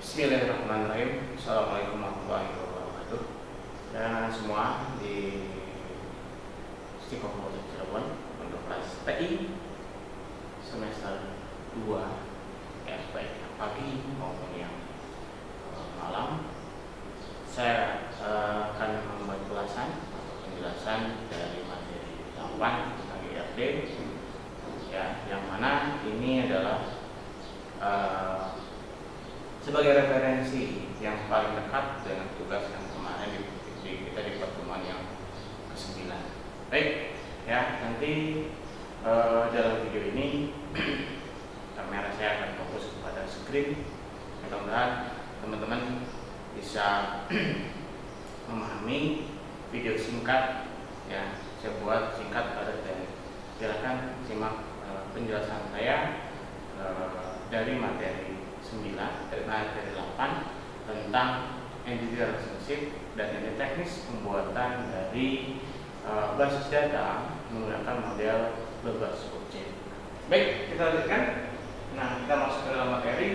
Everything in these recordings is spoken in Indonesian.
Bismillahirrahmanirrahim. Assalamualaikum warahmatullahi wabarakatuh. Dan semua di Istiqomah Cirebon untuk kelas TI semester 2 ya, baik yang pagi maupun yang malam. Saya akan membuat ulasan atau penjelasan dari materi 8 tentang IRD ya, yang mana ini adalah sebagai referensi yang paling dekat dengan tugas yang kemarin kita di pertemuan yang ke-9. Baik, ya nanti dalam video ini kamera saya akan fokus kepada screen. Mudah-mudahan teman-teman bisa memahami video singkat ya, saya buat singkat pada dan silakan simak penjelasan saya dari materi 9 materi 8 tentang entity relationship dan ini teknis pembuatan dari basis data menggunakan model berbasis objek. Baik, kita lanjutkan. Nah, kita masuk ke dalam materi.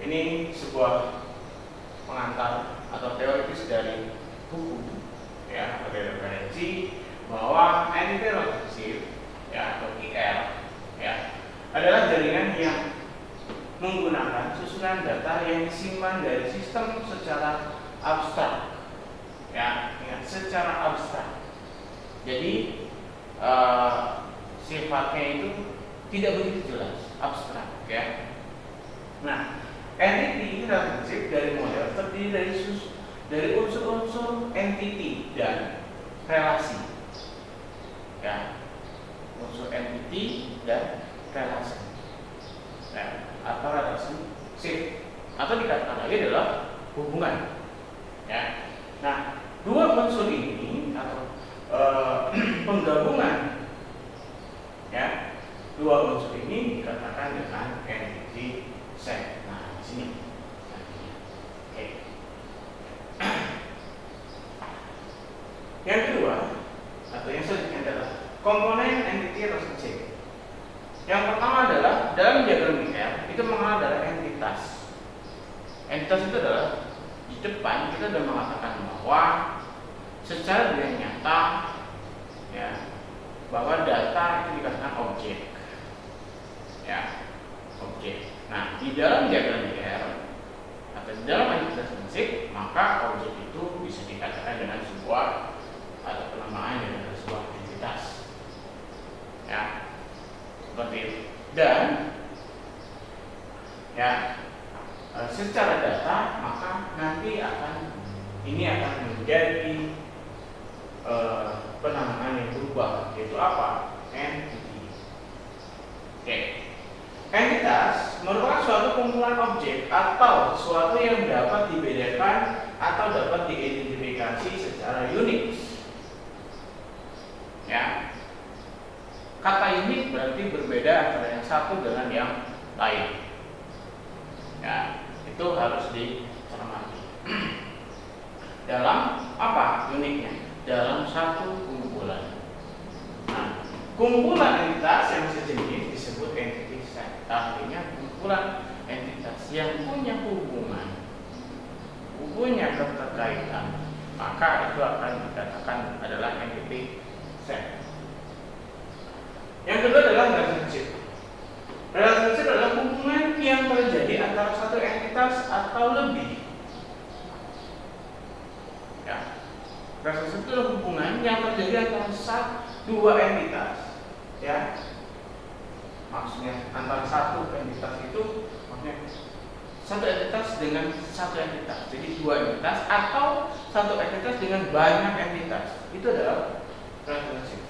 Ini sebuah pengantar atau teoritis dari buku ya, sebagai referensi bahwa entity relationship ya atau IR ya adalah jaringan yang menggunakan susunan data yang disimpan dari sistem secara abstrak ya, secara abstrak. Jadi sifatnya itu tidak begitu jelas, abstrak ya. Nah, entity relationship dari model terdiri dari unsur-unsur entity dan relasi ya, unsur entity dan relasi atau relationship atau dikatakan lagi adalah hubungan ya. Nah, dua unsur ini atau penggabungan ya, dua unsur ini dikatakan dengan entity set. Nah, di sini. Oke. Yang kedua atau yang selanjutnya adalah komponen entity relationship. Yang pertama adalah dalam diagram IR itu mengenal adalah entitas. Entitas itu adalah di depan kita sudah mengatakan bahwa secara nyata ya, bahwa data itu dikatakan objek ya, objek. Nah, di dalam diagram IR atau di dalam entitas relationship, maka objek itu bisa dikatakan dengan sebuah atau penamaan dengan sebuah entitas ya, seperti itu. Dan ya secara data maka nanti ini akan menjadi penamaan yang berubah, yaitu apa? Entity. Oke. Entitas merupakan suatu kumpulan objek atau sesuatu yang dapat dibedakan atau dapat diidentifikasi secara unik ya. Kata unik berarti berbeda antara yang satu dengan yang lain ya, itu harus dicermati. Dalam apa uniknya? Dalam satu kumpulan. Nah, kumpulan entitas yang sejenis disebut entity set. Artinya kumpulan entitas yang punya hubungan, punya keterkaitan, maka itu akan dikatakan adalah entity set. Yang kedua adalah relationship. Relationship adalah hubungan yang terjadi antara satu entitas atau lebih. Ya. Relationship adalah hubungan yang terjadi antara dua entitas. Ya. Maksudnya antara satu entitas itu, maksudnya satu entitas dengan satu entitas. Jadi dua entitas atau satu entitas dengan banyak entitas. Itu adalah relationship.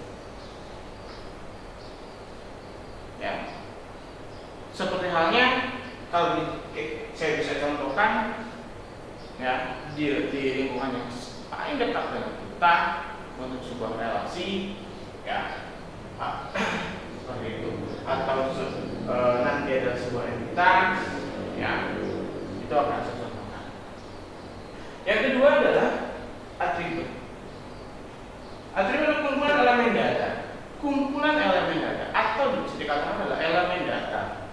Ya, seperti halnya kalau saya bisa contohkan ya di lingkungan yang paling dekat dengan kita untuk sebuah relasi ya seperti itu, atau nanti ada sebuah entitas ya, itu akan saya contohkan. Yang kedua adalah atribut. Atribut adalah kumpulan elemen data. Kumpulan elemen data atau bisa dikatakan adalah elemen data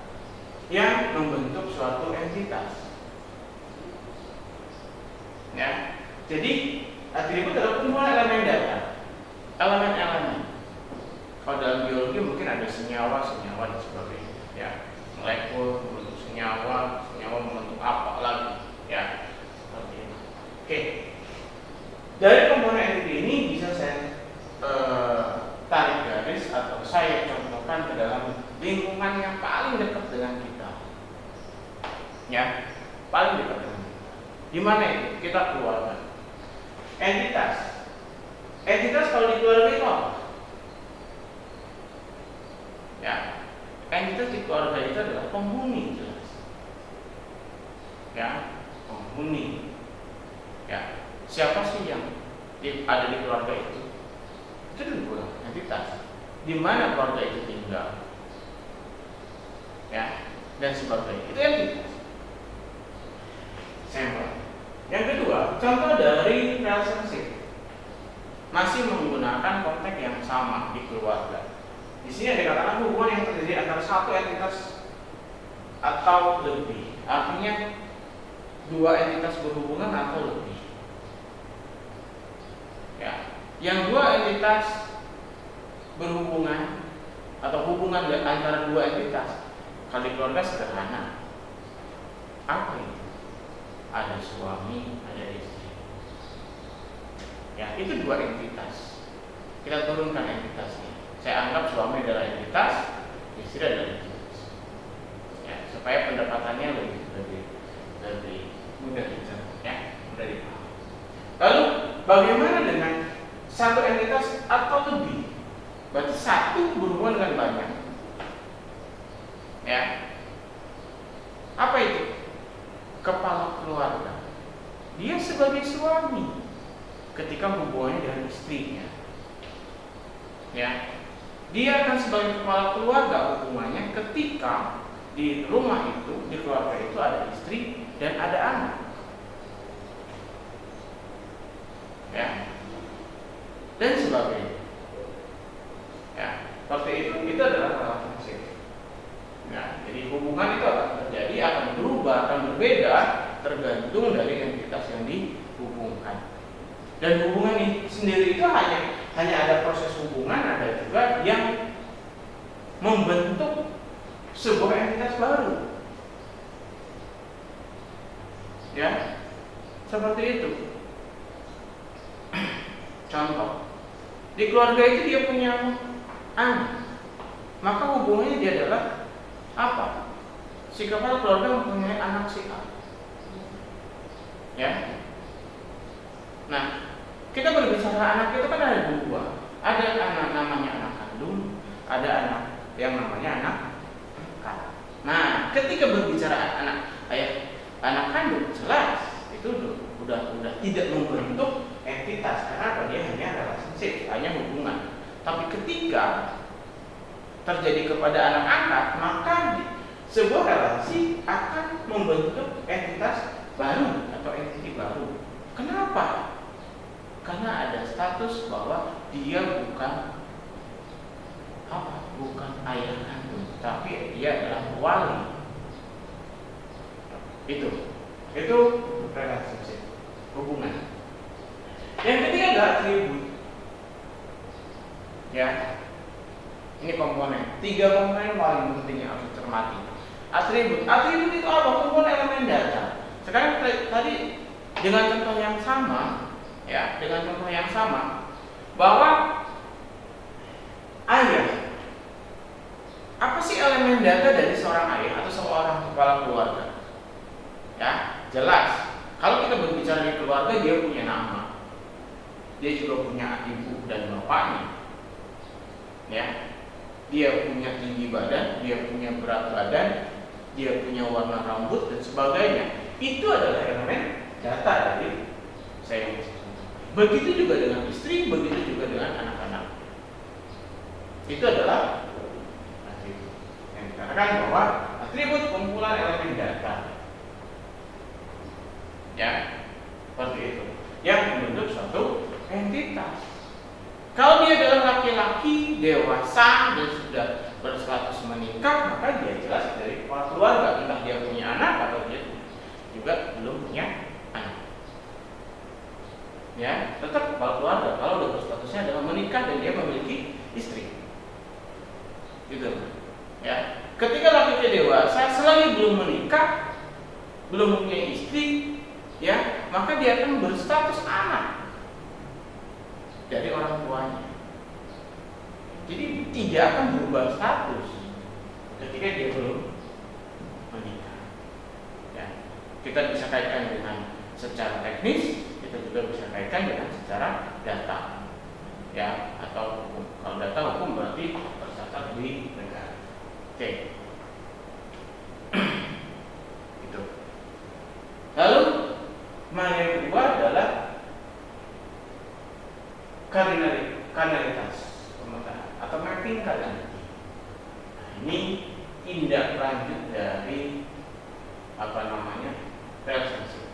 yang membentuk suatu entitas. Ya, jadi atribut adalah kumpulan elemen data, elemen-elemen. Kalau dalam biologi mungkin ada senyawa dan sebagainya. Ya, molekul membentuk senyawa membentuk apa lagi. Ya, seperti itu. Oke. Dari komponen entity ini bisa saya tarik garis atau saya contohkan ke dalam lingkungan yang paling dekat dengan kita. Ya, paling dekat dengan kita. Di mana itu? Kita keluarga. Entitas kalau di keluarga itu apa? Ya, entitas di keluarga itu adalah penghuni, jelas. Ya, penghuni. Ya, siapa sih yang ada di keluarga itu? Itu dua entitas. Di mana keluarga itu tinggal? Ya, dan sebagainya. Itu entitas. Sampel. Yang kedua, contoh dari relationship masih menggunakan konteks yang sama di keluarga. Di sini ada katakan hubungan yang terjadi antara satu entitas atau lebih. Artinya dua entitas berhubungan atau lebih. Ya, yang dua entitas berhubungan atau hubungan antara dua entitas kalau di keluarga sederhana. Apa itu? Ada suami, ada istri. Ya, itu dua entitas. Kita turunkan entitasnya. Saya anggap suami adalah entitas, istri adalah entitas. Ya, supaya pendekatannya lebih mudah dicerna, ya, mudah dipahami. Lalu bagaimana dengan satu entitas atau lebih? Berarti satu berhubungan dengan banyak. Ya. Apa itu? Kepala keluarga. Dia sebagai suami ketika hubungannya dengan istrinya. Ya. Dia akan sebagai kepala keluarga hubungannya ketika di rumah itu, di keluarga itu ada istri dan ada anak. Ya. Dan sebagainya. Ya, seperti itu adalah relationship. Ya, jadi hubungan itu akan terjadi, akan berubah, akan berbeda tergantung dari entitas yang dihubungkan. Dan hubungan ini sendiri itu hanya ada proses hubungan, ada juga yang membentuk sebuah entitas baru. Ya, seperti itu. Contoh, di keluarga itu dia punya anak, maka hubungannya dia adalah apa? Si kepala keluarga mempunyai anak si A. Ya. Nah, kita berbicara anak itu kan ada dua. Ada anak namanya anak kandung, ada anak yang namanya anak angkat. Nah, ketika berbicara anak kandung, jelas itu udah tidak membentuk entitas karena dia hanya relationship, hanya hubungan. Tapi ketika terjadi kepada anak angkat, maka sebuah relasi akan membentuk entitas baru atau entiti baru. Kenapa? Karena ada status bahwa dia bukan ayah kandung, tapi dia adalah wali. Itu relationship, hubungan. Yang ketiga adalah atribut. Ya, ini komponen. 3 komponen paling penting yang harus dicermati. Atribut itu apa? Komponen elemen data. Sekarang tadi dengan contoh yang sama, ya, bahwa ayah. Apa sih elemen data dari seorang ayah atau seorang kepala keluarga? Ya, jelas. Kalau kita berbicara di keluarga, dia punya nama. Dia juga punya ibu dan bapaknya. Ya. Dia punya tinggi badan, dia punya berat badan, dia punya warna rambut dan sebagainya. Itu adalah elemen data dari saya. Begitu juga dengan istri, begitu juga dengan anak-anak. Itu adalah atribut. Yang dikatakan bahwa atribut kumpulan elemen data. Ya, seperti itu. Yang membentuk suatu entitas. Kalau dia adalah laki-laki dewasa dan sudah berstatus menikah, maka dia jelas dari kepala keluarga. Entah dia dewasa selagi belum menikah, belum punya istri, ya, maka dia akan berstatus anak dari orang tuanya. Jadi tidak akan berubah status ketika dia belum menikah. Ya, kita bisa kaitkan dengan secara teknis, kita juga bisa kaitkan dengan secara data, ya, atau hukum. Kalau data hukum berarti tercatat di negara. Oke. Itu. Lalu yang kedua adalah kardinalitas pemetaan atau mapping kardinality. Nah, ini tindak lanjut dari relationship.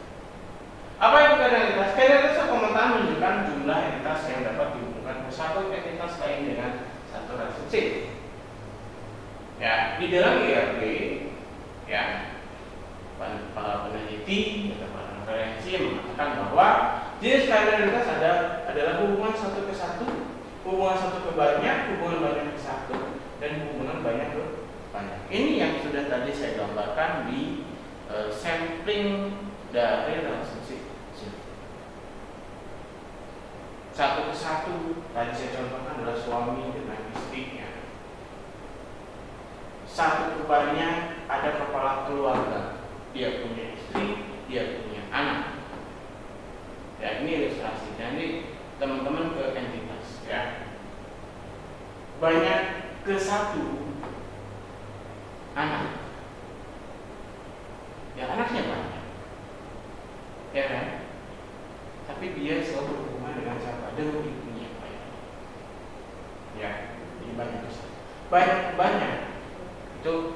Apa itu kardinalitas? Kardinalitas pemetaan menunjukkan jumlah entitas yang dapat dihubungkan ke satu entitas lain dengan satu relationship. Ya, di dalam IRB, ya, para peneliti atau para referensi mengatakan bahwa jenis kardinalitas adalah hubungan satu ke satu, hubungan satu ke banyak, hubungan banyak ke satu, dan hubungan banyak ke banyak. Ini yang sudah tadi saya gambarkan di sampling dari relationship. Satu ke satu tadi saya contohkan adalah suami dengan istrinya. Satu ke banyak ada kepala keluarga, dia punya istri, dia punya anak. Ya, ini ilustrasi. Jadi teman-teman ke entitas, ya. Banyak ke satu anak. Ya, anaknya banyak, ya kan? Tapi dia selalu berhubungan dengan siapa? Dengan ibunya, ya. Ini banyak ke satu. Banyak itu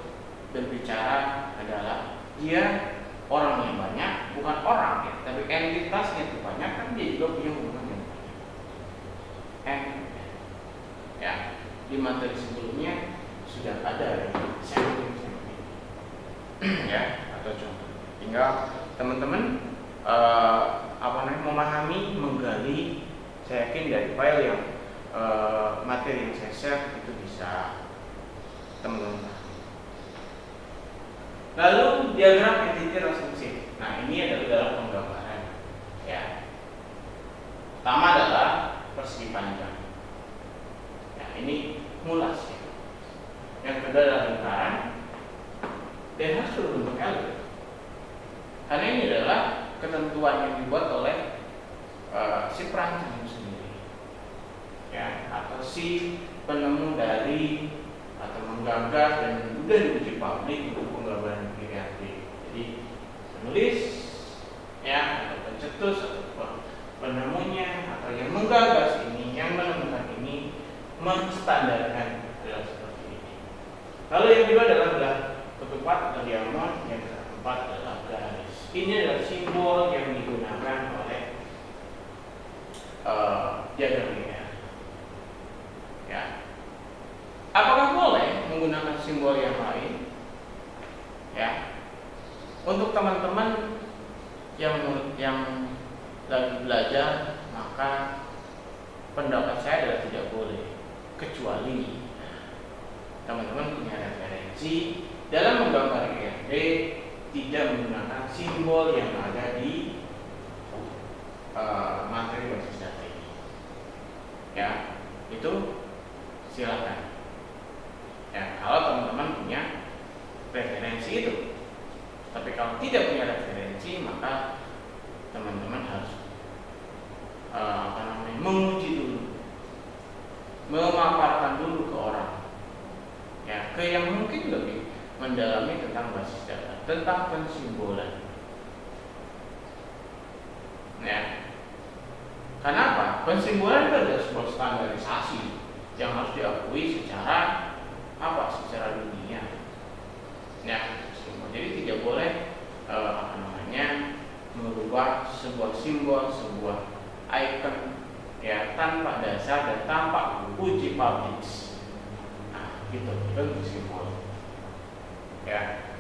berbicara adalah dia orang yang banyak, bukan orang, ya, tapi entitasnya itu banyak, kan dia juga punya hubungan yang banyak. Ya, di materi sebelumnya sudah ada sampling ya, atau contoh. Tinggal teman-teman memahami, menggali. Saya yakin dari file yang materi yang saya share itu bisa teman-teman. Lalu diagram entity relationship. Nah, ini adalah dalam penggambaran, ya. Pertama adalah persegi panjang. Ya, ini mulas, ya. Yang kedua adalah lingkaran dan harus berbentuk L. Karena ini adalah ketentuan yang dibuat oleh si perancang sendiri, ya, atau si penemu dari atau menggagas dan sudah diuji publik untuk penggambaran IRB. Jadi penulis, ya, atau pencetus atau penemunya atau yang menggagas ini, yang menemukan ini menstandarkan adalah seperti ini. Lalu yang kedua adalah ketupat atau diamond, yang keempat adalah garis. Ini adalah simbol yang digunakan oleh diagram IRB. Ya. Apakah boleh menggunakan simbol yang lain? Ya. Untuk teman-teman yang lagi belajar, maka pendapat saya adalah tidak boleh, kecuali teman-teman punya referensi dalam menggambar IRB tidak menggunakan simbol yang ada di materi basis data ini. Ya, itu silakan. Ya, kalau teman-teman punya referensi itu. Tapi kalau tidak punya referensi, maka teman-teman harus menguji dulu, memaparkan dulu ke orang, ya, ke yang mungkin lebih mendalami tentang basis data, tentang pensimbolan. Ya, kenapa? Pensimbolan itu adalah sebuah standarisasi yang harus diakui secara secara dunia. Ya, jadi tidak boleh merubah sebuah simbol, sebuah icon, ya, tanpa dasar dan tanpa uji publik. Nah, gitu, itu simbol. Ya,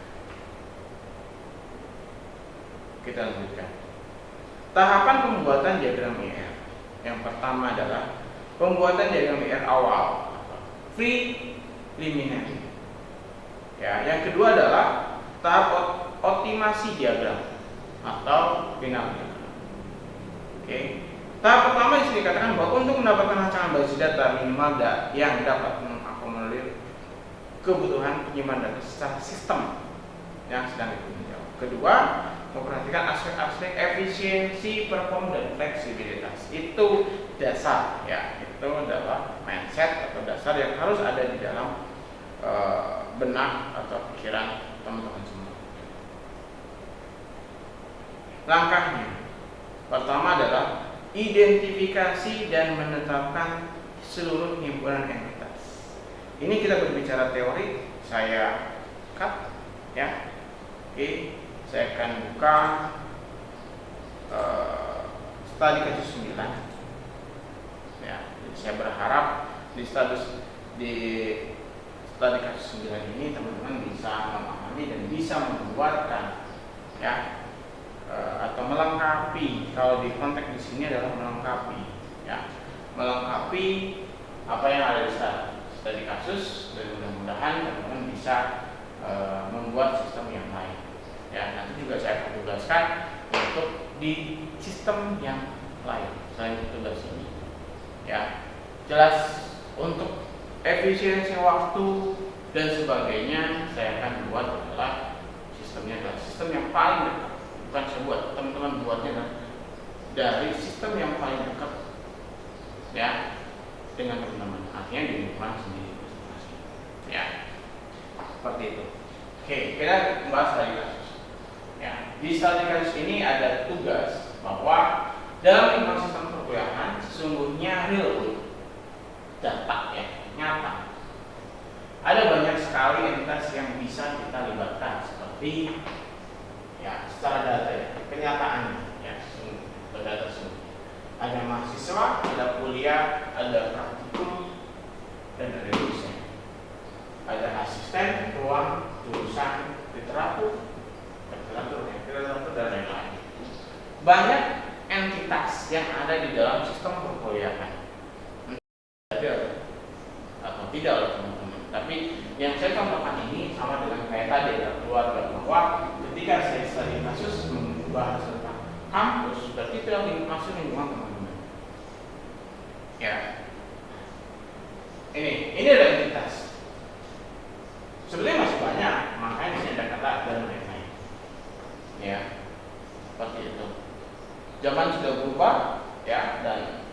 kita lanjutkan. Tahapan pembuatan diagram IR. Yang pertama adalah pembuatan diagram IR awal, preliminary. Ya, yang kedua adalah tahap optimasi diagram atau final diagram. Oke. Tahap pertama di sini dikatakan bahwa untuk mendapatkan rancangan basis data minimal yang dapat mengakomodir kebutuhan penyimpanan data secara sistem yang sedang ditinjau. Kedua, memperhatikan aspek-aspek efisiensi, perform, dan fleksibilitas. Itu dasar, ya. Itu adalah mindset atau dasar yang harus ada di dalam benak atau pikiran teman-teman semua. Langkahnya, pertama adalah identifikasi dan menetapkan seluruh himpunan entitas. Ini kita berbicara teori, saya cut, ya. Oke, saya akan buka studi kasus 9. Ya, jadi saya berharap di studi kasus 9 ini teman-teman bisa memahami dan bisa membuatkan, ya, atau melengkapi. Kalau di konteks di sini adalah melengkapi, ya, melengkapi apa yang ada di studi kasus, dan mudah-mudahan teman-teman bisa membuat sistem yang lain. Ya, nanti juga saya akan tugaskan untuk di sistem yang lain selain tugas ini. Ya, jelas untuk efisiensi waktu dan sebagainya saya akan buat adalah sistemnya adalah sistem yang paling dekat. Bukan saya buat, teman-teman buatnya dari sistem yang paling dekat, ya, dengan teman-teman. Artinya di lingkungan sendiri masing-masing. Ya, seperti itu. Oke, kita membahas dari kasus. Ya, di studi kasus ini ada tugas bahwa dalam lingkungan sistem perkuliahan sesungguhnya real data, ya, nyata. Ada banyak sekali entitas yang bisa kita libatkan seperti, ya, secara data, ya, kenyataannya, ya, data sungguh. Ada mahasiswa, ada kuliah, ada praktikum, dan ada dosen. Ada asisten, ruang, jurusan, literatur, dan lain-lain. Banyak entitas yang ada di dalam sistem perkuliahan. Ada atau tidak oleh teman-teman. Tapi yang saya contohkan ini sama dengan kayak tadi, ya, keluarga, bahwa ketika saya studi kasus membahas tentang kampus, berarti itu yang masuk lingkungan teman-teman. Ya, ini adalah entitas. Sebenarnya masih banyak, makanya saya ada kata dan lain-lain. Ya, seperti itu. Zaman sudah berubah, ya, dan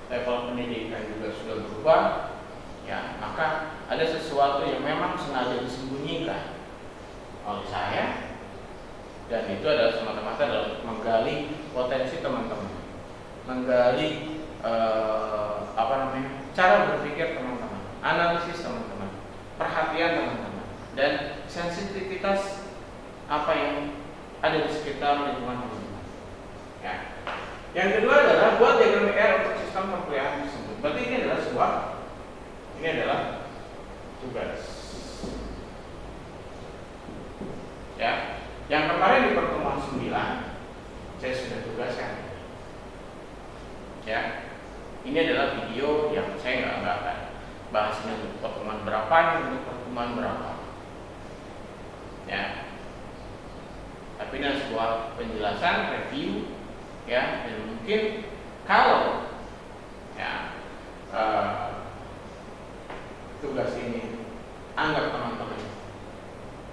level pendidikan juga sudah berubah. Ya, maka ada sesuatu yang memang sengaja disembunyikan oleh saya, dan itu adalah semata-mata dalam menggali potensi teman-teman, menggali cara berpikir teman-teman, analisis teman-teman, perhatian teman-teman, dan sensitivitas apa yang ada di sekitar lingkungan teman-teman. Ya. Yang kedua adalah buat diagram R untuk sistem perkuliahan tersebut. Berarti ini adalah tugas. Ya, yang kemarin di pertemuan 9 saya sudah tugaskan. Ya, ini adalah video yang saya nggak akan bahasnya untuk pertemuan berapa, untuk pertemuan berapa. Ya, tapi ini sebuah penjelasan, review, ya, dan mungkin kalau, ya, tugas ini anggap teman-teman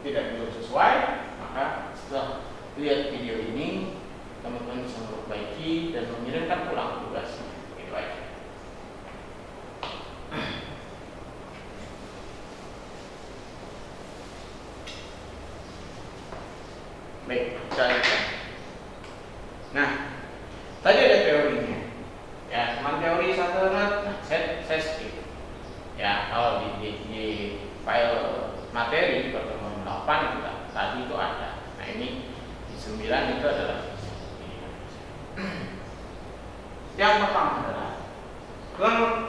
tidak belum sesuai, maka setelah lihat video ini teman-teman bisa memperbaiki dan mengirimkan pulang tugasnya. Itu aja. Baik, selanjutnya. Nah, tadi ada teorinya. Ya, teman teori satu saya skip. Ya, kalau di file materi di pertemuan 8 itu tadi itu ada. Nah, ini di 9 itu adalah yang pertama adalah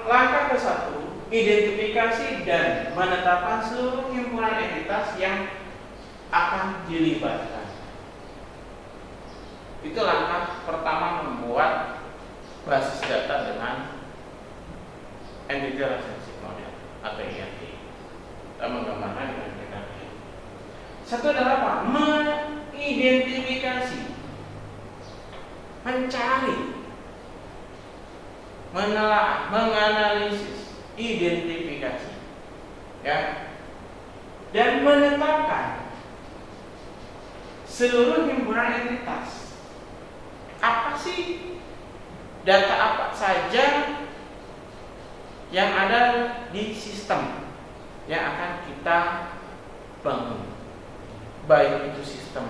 langkah ke-1, identifikasi dan menetapkan seluruh himpunan entitas yang akan dilibatkan. Itu langkah pertama membuat basis data dengan entity relationship model atau ERD. Kita menggambarkan dengan metode Satu adalah apa? Mengidentifikasi, mencari, menelaah, menganalisis, identifikasi, ya, dan menetapkan seluruh himpunan entitas. Apa sih data apa saja yang ada di sistem yang akan kita bangun, baik itu sistem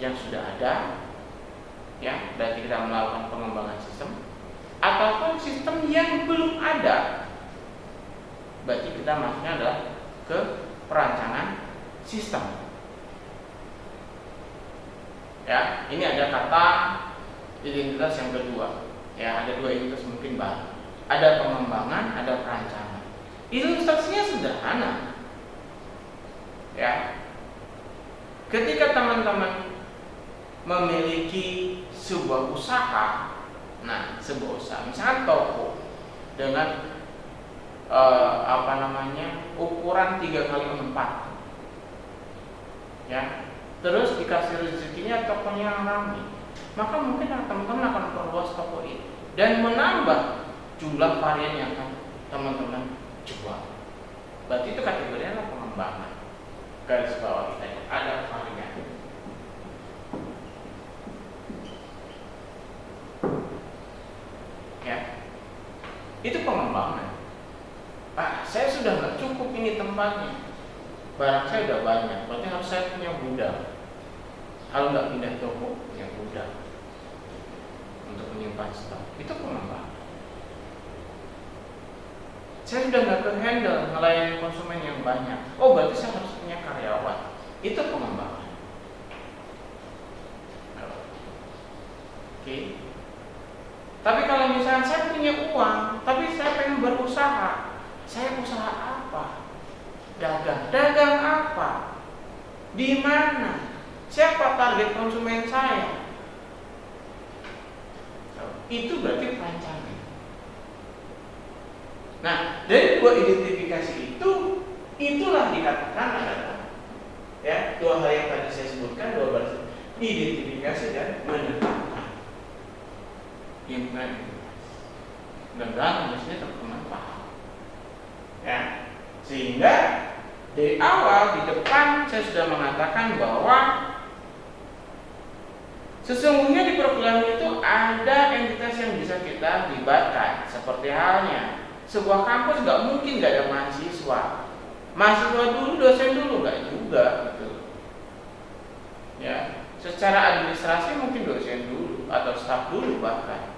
yang sudah ada, ya, berarti kita melakukan pengembangan sistem, ataupun sistem yang belum ada, berarti kita masuknya adalah ke perancangan sistem. Ya, ini ada kata identitas yang kedua. Ya, ada dua identitas mungkin baru. Ada pengembangan, ada perancangan. Ilustrasinya sederhana. Ya. Ketika teman-teman memiliki sebuah usaha, nah, sebuah usaha, misalkan toko dengan ukuran 3x4, ya, terus dikasih rezekinya tokonya ramai, maka mungkin teman-teman akan perluas toko itu dan menambah jumlah varian yang akan teman-teman jual. Berarti itu kategorinya adalah pengembangan. Garis bawah kita ada varian. Ya, itu pengembangan. Saya sudah nggak cukup ini tempatnya, barang saya udah banyak, berarti harus saya punya gudang. Kalau nggak pindah toko, punya gudang untuk menyimpan stok. Itu pengembangan. Saya sudah nggak ke-handle melayani konsumen yang banyak. Oh, berarti saya harus punya karyawan. Itu pengembangan. Oke. Tapi kalau misalnya saya punya uang, tapi saya pengen berusaha, saya usaha apa? Dagang apa? Di mana? Siapa target konsumen saya? Itu berarti perancangan. Nah, dari dua identifikasi itu, itulah dikatakan adalah, ya, dua hal yang tadi saya sebutkan, dua baris identifikasi dan menetapkan. Mudah-mudahan maksudnya teman-teman paham. Ya, sehingga dari awal di depan saya sudah mengatakan bahwa sesungguhnya di perkuliahan itu ada entitas yang bisa kita libatkan. Seperti halnya sebuah kampus nggak mungkin nggak ada mahasiswa. Mahasiswa dulu, dosen dulu, nggak juga gitu. Ya, secara administrasi mungkin dosen dulu atau staf dulu bahkan.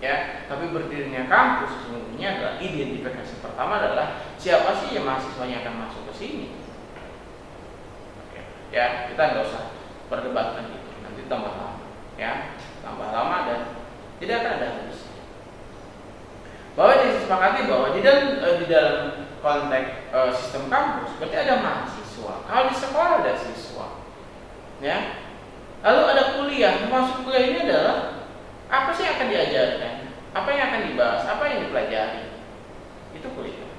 Ya, tapi berdirinya kampus sesungguhnya adalah identifikasi pertama adalah siapa sih yang mahasiswanya akan masuk ke sini. Oke. Ya, kita nggak usah perdebatkan itu, nanti tambah lama, ya, tambah lama dan tidak akan ada habisnya. Bahwa disepakati bahwa di dalam konteks sistem kampus berarti ada mahasiswa. Kalau di sekolah ada siswa, ya. Lalu ada kuliah. Masuk kuliah ini adalah apa sih yang akan diajarkan? Apa yang akan dibahas? Apa yang dipelajari? Itu kuliah.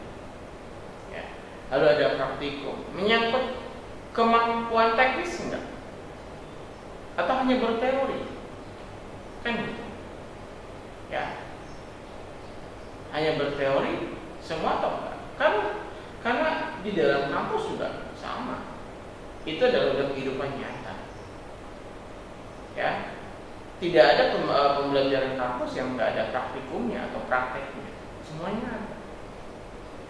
Ya. Lalu ada praktikum. Menyangkut kemampuan teknis enggak? Atau hanya berteori? Kan gitu. Ya. Hanya berteori semua atau enggak? Karena di dalam kampus juga sama. Itu adalah kehidupan nyata. Ya. Tidak ada pembelajaran kampus yang nggak ada praktikumnya atau prakteknya. Semuanya ada.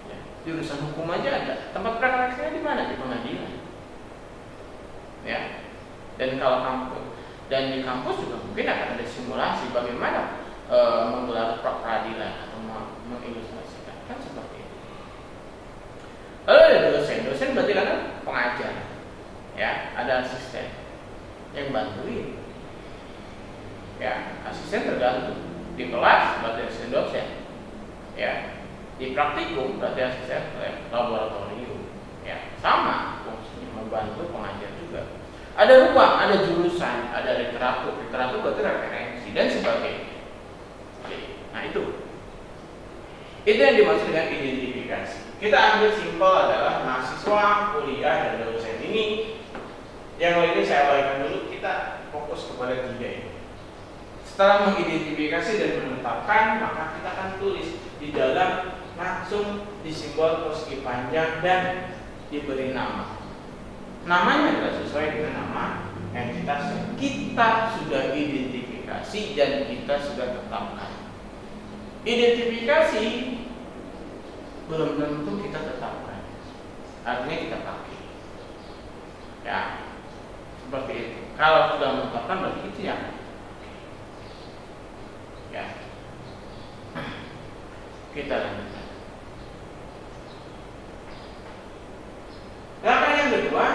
Ya, jurusan hukum aja ada. Tempat prakteknya di mana? Di pengadilan. Ya. Dan kalau di kampus juga mungkin akan ada simulasi bagaimana menggelar peradilan atau mengilustrasikan, kan seperti itu. Lalu ada dosen berarti kan pengajar. Ya, ada asisten yang bantuin. Ya, asisten tergantung. Di kelas berarti asisten dosen. Ya, di praktikum berarti asisten laboratorium. Ya, sama fungsinya membantu pengajar juga. Ada ruang, ada jurusan, ada literatur berarti referensi dan sebagainya. Oke, nah itu yang dimaksud dengan identifikasi. Kita ambil simpel adalah mahasiswa, kuliah, dan dosen. Ini yang lainnya saya abaikan dulu, kita fokus kepada 3 ini. Setelah mengidentifikasi dan menetapkan, maka kita akan tulis di dalam, langsung disimbol persegi panjang dan diberi nama. Namanya adalah sesuai dengan nama entitas yang kita sudah identifikasi dan kita sudah tetapkan. Identifikasi belum tentu kita tetapkan, artinya kita pakai. Ya, seperti itu. Kalau sudah menetapkan berarti itu yang ya. Kita lanjutkan. Langkah yang kedua,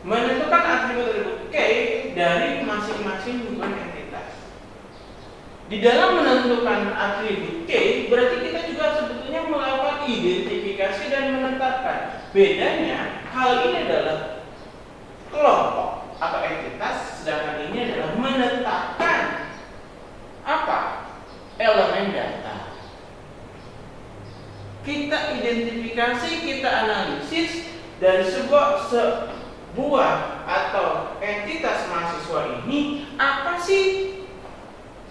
menentukan atribut-atribut key dari masing-masing hubungan entitas. Di dalam menentukan atribut key, berarti kita juga sebetulnya melakukan identifikasi dan menetapkan. Bedanya, hal ini adalah kelompok atau entitas, sedangkan ini adalah menetapkan apa? Elemen data. Kita identifikasi, kita analisis dari sebuah atau entitas mahasiswa ini, apa sih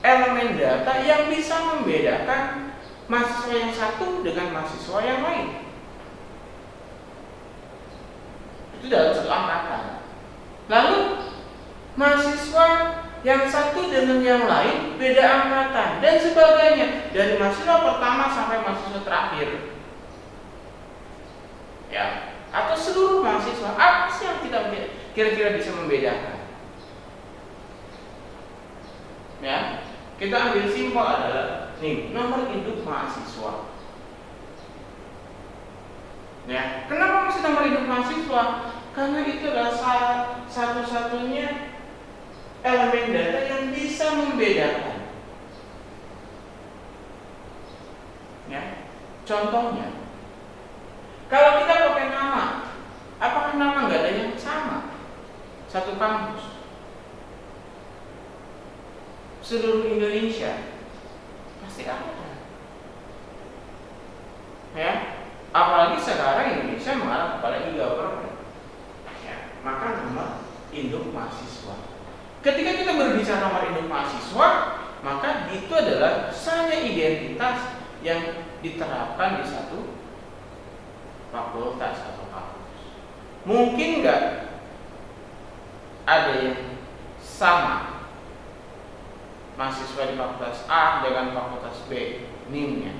elemen data yang bisa membedakan mahasiswa yang satu dengan mahasiswa yang lain. Itu dalam satu angkatan. Lalu mahasiswa yang satu dengan yang lain beda angkatan dan sebagainya, dari mahasiswa pertama sampai mahasiswa terakhir. Ya, atau seluruh mahasiswa, apa sih yang kita kira-kira bisa membedakan? Ya, kita ambil simpel adalah nih, nomor induk mahasiswa. Ya, kenapa mesti nomor induk mahasiswa? Karena itu adalah satu-satunya elemen data yang bisa membedakan. Ya, contohnya, kalau kita pakai nama, apakah nama nggak ada yang sama? Satu kampus, seluruh Indonesia pasti ada. Ya, apalagi sekarang Indonesia mengarah kepada e-government. Ya, maka nomor induk mahasiswa. Ketika kita berbicara nomor induk mahasiswa, maka itu adalah hanya identitas yang diterapkan di satu fakultas atau kampus. Mungkin nggak ada yang sama mahasiswa di fakultas A dengan fakultas B NIM-nya.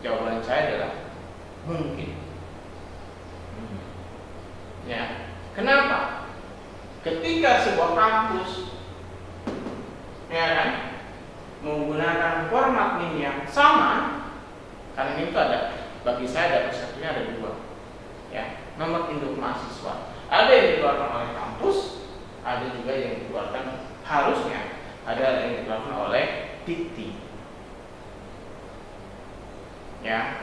Jawaban saya adalah mungkin. Ya, kenapa? Ketika sebuah kampus, ya kan, menggunakan format NIM yang sama, karena ini itu ada, bagi saya ada persepsinya ada 2, ya, nomor induk mahasiswa. Ada yang dikeluarkan oleh kampus, ada juga yang dikeluarkan, harusnya ada yang dikeluarkan oleh Dikti. Ya,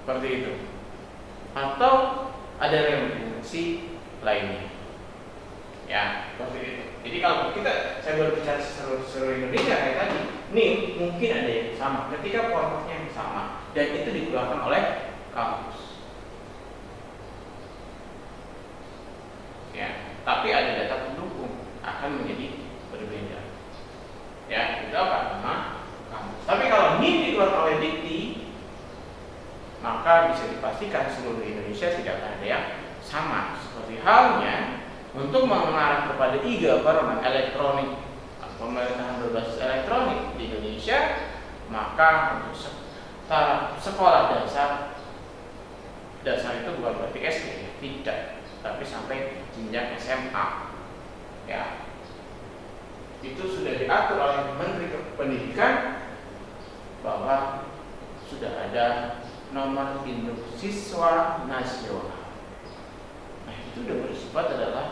seperti itu. Atau ada rekomendasi lainnya. Ya, seperti itu. Jadi kalau saya berbicara seluruh Indonesia kayak tadi, NIM mungkin ada yang sama ketika formatnya yang sama dan itu dikeluarkan oleh kampus. Ya, tapi ada data pendukung akan menjadi berbeda. Ya, itu apa? Nama kampus. Tapi kalau NIM dikeluarkan oleh Dikti, maka bisa dipastikan seluruh Indonesia tidak akan ada yang sama. Seperti halnya untuk mengarah kepada e-government elektronik, pemerintahan berbasis elektronik di Indonesia, maka untuk sekolah dasar itu bukan berarti SD, tidak, tapi sampai jenjang SMA. Ya, itu sudah diatur oleh Menteri Pendidikan bahwa sudah ada nomor induk siswa nasional. Nah, itu sudah bersifat adalah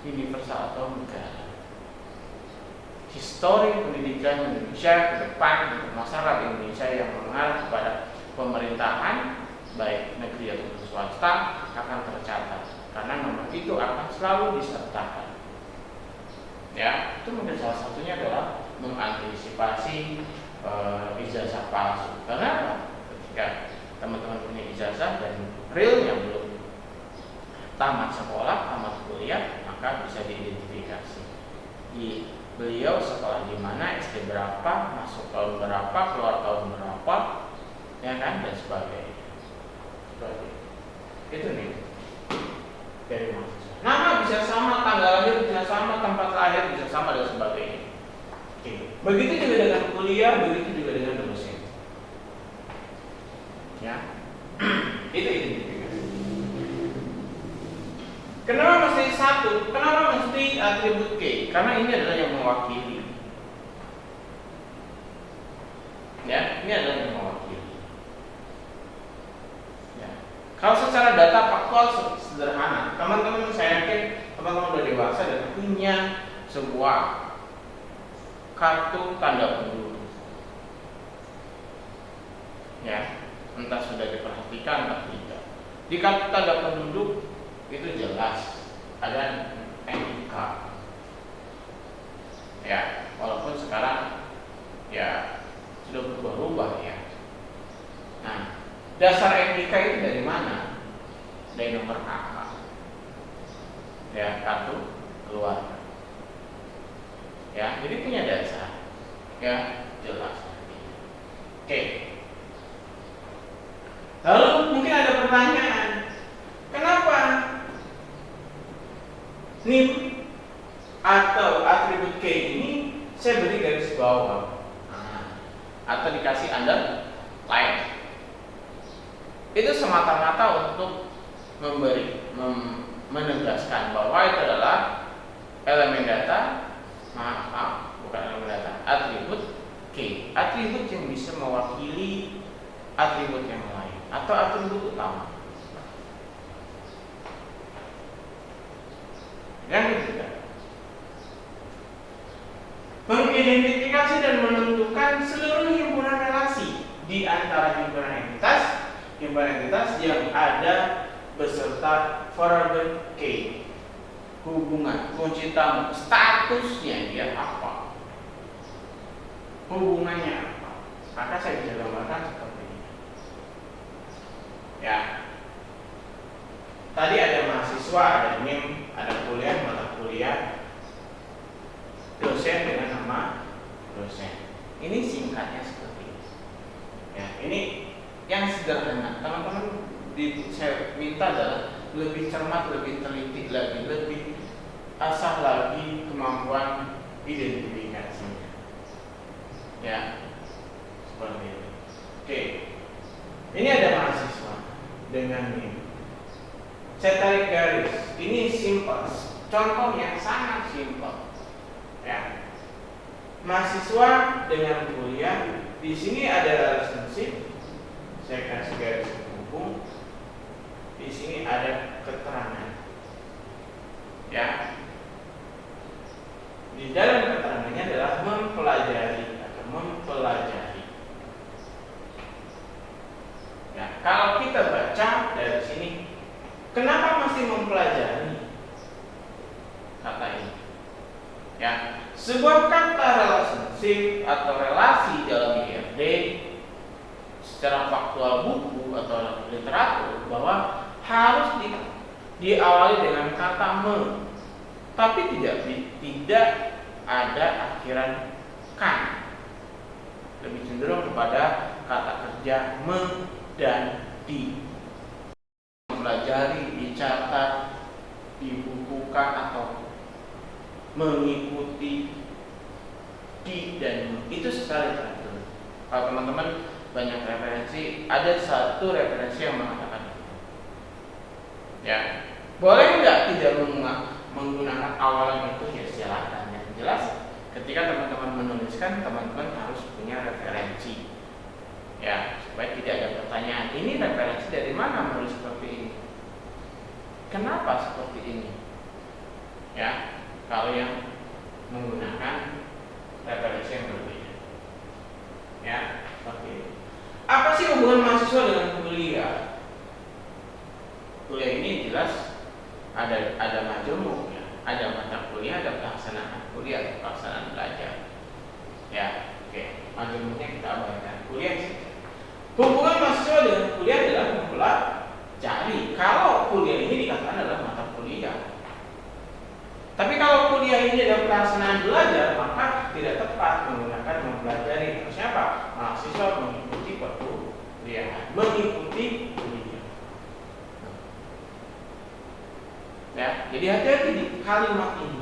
universal atau negara. Histori pendidikan Indonesia ke depan untuk masyarakat Indonesia yang mengarah kepada pemerintahan baik negeri atau swasta akan tercatat karena nomor itu akan selalu disertakan. Ya, itu mungkin salah satunya adalah mengantisipasi ijazah palsu. Karena ketika teman-teman punya ijazah dan realnya belum tamat sekolah, tamat kuliah, maka bisa diidentifikasi. Beliau sekolah di mana, SD berapa, masuk tahun berapa, keluar tahun berapa, ya kan, dan sebagainya. Seperti itu nih dari mahasiswa. Nama bisa sama, tanggal lahir bisa sama, tempat lahir bisa sama, dan sebagainya. Oke. Begitu juga dengan kuliah, begitu juga dengan dosen. Ya, itu identifikasi. Kenapa mesti satu? Kenapa mesti atribut K? Karena ini adalah yang mewakili. Ya, ini adalah yang mewakili. Ya. Kalau secara data faktual sederhana, teman-teman saya yakin teman-teman sudah dewasa dan punya sebuah kartu tanda penduduk. Ya, entah sudah diperhatikan atau tidak. Di kartu tanda penduduk itu jelas ada NIK. Ya, walaupun sekarang ya sudah berubah-ubah ya. Nah, dasar NIK itu dari mana? Dari nomor kakak. Ya, kartu keluarga. Ya, jadi punya dasar. Ya, jelas. Oke. Lalu mungkin ada pertanyaan, kenapa NIM atau atribut K ini saya beri garis bawah atau dikasih underline? Itu semata-mata untuk menegaskan bahwa itu adalah elemen data, bukan elemen data, atribut K, atribut yang bisa mewakili atribut yang lain atau atribut utama. Yang ketiga, mengidentifikasi dan menentukan seluruh himpunan relasi di antara himpunan entitas yang ada beserta variabel K. Hubungan kunci utama, statusnya dia apa, hubungannya apa, maka saya bisa gambarkan seperti ini. Ya, tadi ada mahasiswa, ada NIM, ada kuliah, mata kuliah, dosen dengan nama dosen. Ini singkatnya seperti ini. Ya, ini yang sederhana. Teman-teman saya minta adalah lebih cermat, lebih teliti lagi, lebih asah lagi kemampuan identifikasinya. Ya, seperti itu. Oke, ini ada mahasiswa dengan NIM. Saya tarik garis. Ini simpel. Contoh yang sangat simpel. Ya. Mahasiswa dengan kuliah. Di sini ada relationship. Saya kasih garis penghubung. Di sini ada keterangan. Ya. Di dalam keterangannya adalah mempelajari atau mempelajari. Ya, kalau kita baca dari sini, kenapa masih mempelajari kata ini? Ya, sebuah kata relationship atau relasi dalam IRD secara faktual buku atau literatur bahwa harus diawali dengan kata me, tapi tidak ada akhiran kan. Lebih cenderung kepada kata kerja me dan di. Mempelajari, dicatat, dibukukan atau mengikuti di dan itu sekali teratur. Kalau teman-teman banyak referensi, ada satu referensi yang mengatakan itu. Ya, boleh nggak tidak menggunakan awalan itu? Ya silakan. Yang jelas, ketika teman-teman menuliskan, teman-teman harus punya referensi. Ya, supaya tidak ada pertanyaan, ini referensi dari mana menulis seperti ini? Kenapa seperti ini? Ya, kalau yang menggunakan referensi yang berbeda. Ya, seperti ini. Apa sih hubungan mahasiswa dengan kuliah? Kuliah ini jelas ada majemuk ya, ada mata kuliah, ada pelaksanaan kuliah, ada pelaksanaan belajar. Ya, oke. Majemuknya kita abaikan. Kuliah sih. Hubungan mahasiswa dengan kuliah adalah mempelajari. Kalau kuliah ini dikatakan adalah mata kuliah. Tapi kalau kuliah ini adalah pelaksanaan belajar, maka tidak tepat menggunakan mempelajari. Harusnya apa? Mahasiswa mengikuti perkuliahan, mengikuti kuliah. Ya, jadi hati-hati di kalimat ini.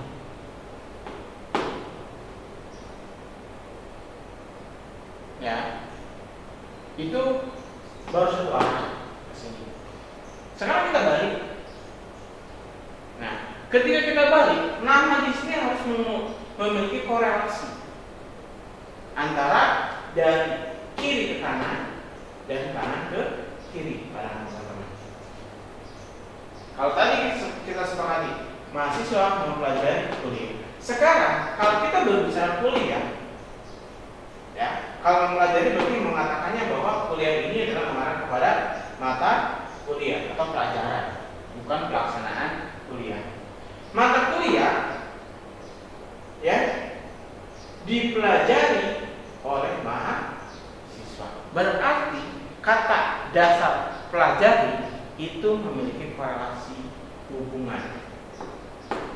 Ya, itu baru satu arah ke sini. Sekarang kita balik. Nah, ketika kita balik, nama di sini harus memiliki korelasi antara dari kiri ke kanan dan kanan ke kiri pada teman-teman. Kalau tadi kita sepakati mahasiswa mempelajari kuliah. Sekarang kalau kita berbicara kuliah, ya, kalau mempelajari berarti mengatakannya bahwa kuliah ini adalah mengarah kepada mata kuliah atau pelajaran, bukan pelaksanaan kuliah. Mata kuliah, ya, dipelajari oleh mahasiswa. Berarti kata dasar pelajari itu memiliki korelasi hubungan.